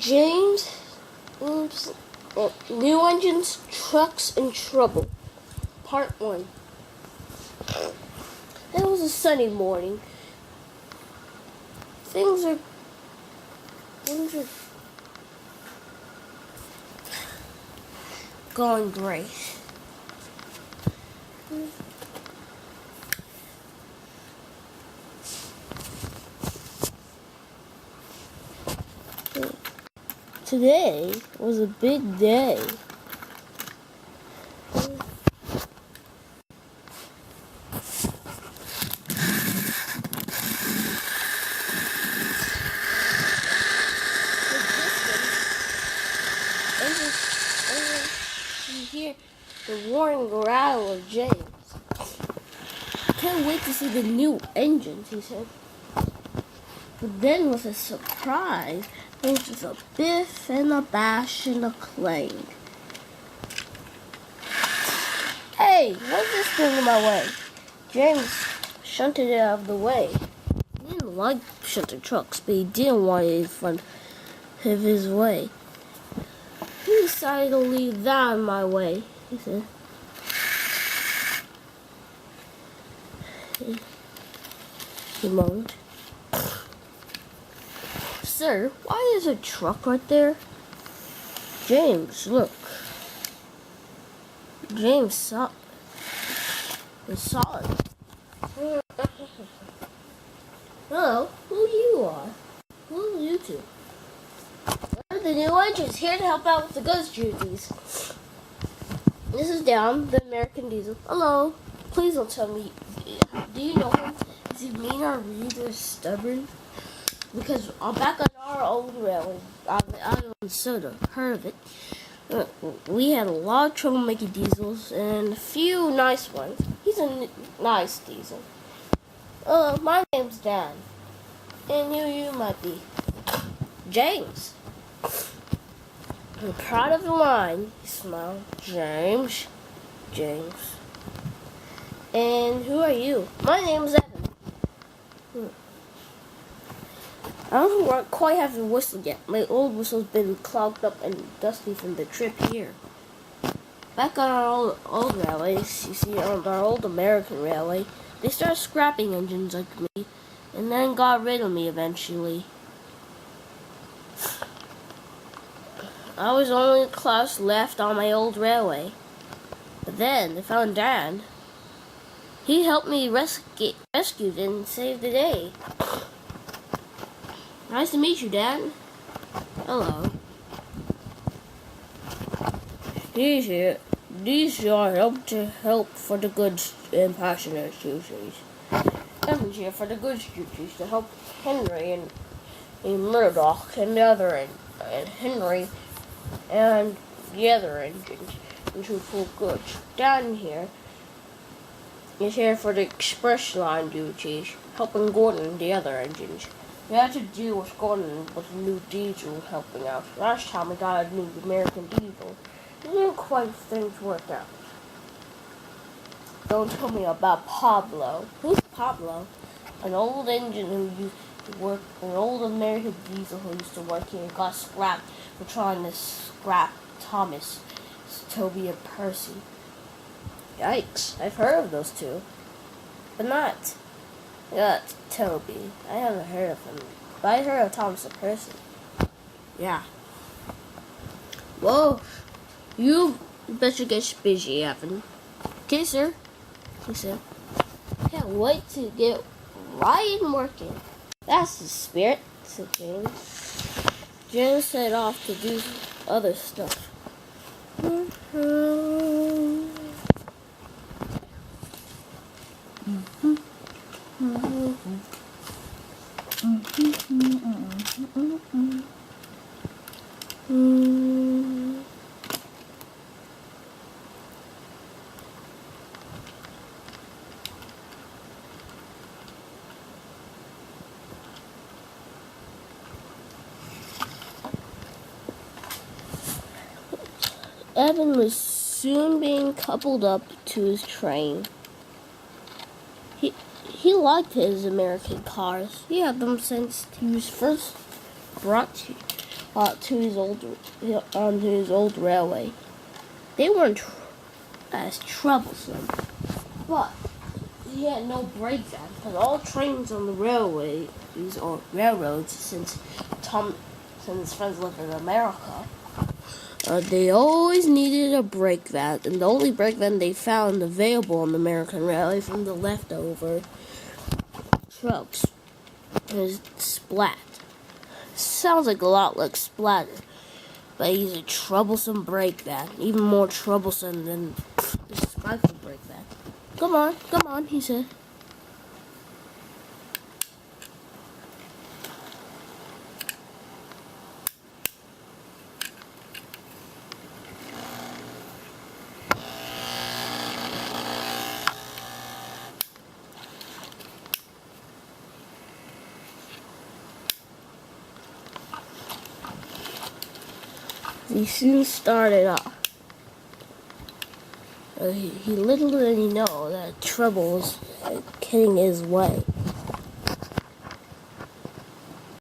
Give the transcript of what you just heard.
James, New Engines, Trucks, and Trouble, Part 1. It was a sunny morning. Things are going great. Today was a big day. You hear the roaring growl of James. Can't wait to see the new engines, he said. But then with a surprise, there was a biff and a bash and a clang. Hey, what's this thing in my way? James shunted it out of the way. He didn't like shunting trucks, but he didn't want it in front of his way. He decided to leave that in my way, he said. He moaned. Sir, why is a truck right there? James, look. James saw it. Hello, who you are? Who are you two? We're the new engines here to help out with the goods duties. This is Dan, the American Diesel. Hello. Please don't tell me. Do you know him? Is he mean or rude or stubborn? Because back on our old railway, on Soda, heard of it. We had a lot of trouble making diesels and a few nice ones. He's a nice diesel. My name's Dan. And you might be James. I'm proud of the line. He smiled. James. And who are you? My name's Evan. I don't quite have the whistle yet. My old whistle's been clogged up and dusty from the trip here. Back on our old railways, you see, on our old American railway, they started scrapping engines like me, and then got rid of me eventually. I was the only class left on my old railway. But then they found Dan. He helped me rescued and saved the day. Nice to meet you, Dan. Hello. These are help for the goods and passenger duties. Evan's here for the goods duties to help Henry and Murdoch and the other and Henry and the other engines into full goods. Dan here is here for the express line duties, helping Gordon and the other engines. We had to deal with Gordon with a new diesel helping out. Last time we got a new American diesel. It didn't quite things work out. Don't tell me about Pablo. Who's Pablo? An old engine who used to work, an old American diesel who used to work here and got scrapped for trying to scrap Thomas, Toby, and Percy. Yikes, I've heard of those two. But not Toby. I haven't heard of him. But I heard of Thomas and Percy. Yeah. Whoa. You better get busy, Evan. Okay, sir. He said. Can't wait to get right and working. That's the spirit, said James. James set off to do other stuff. Evan was soon being coupled up to his train. He liked his American cars. He had them since he was first brought onto his old railway. They weren't as troublesome, but he had no breakdown because all trains on the railway, these are railroads, since his friends lived in America, they always needed a brake van, and the only brake van they found available on the American railway from the leftover trucks is Splat. Sounds like a lot like Splatter, but he's a troublesome brake van, even more troublesome than the Skyfall brake van. Come on, he said. He soon started off. He little did he know that trouble was getting his way.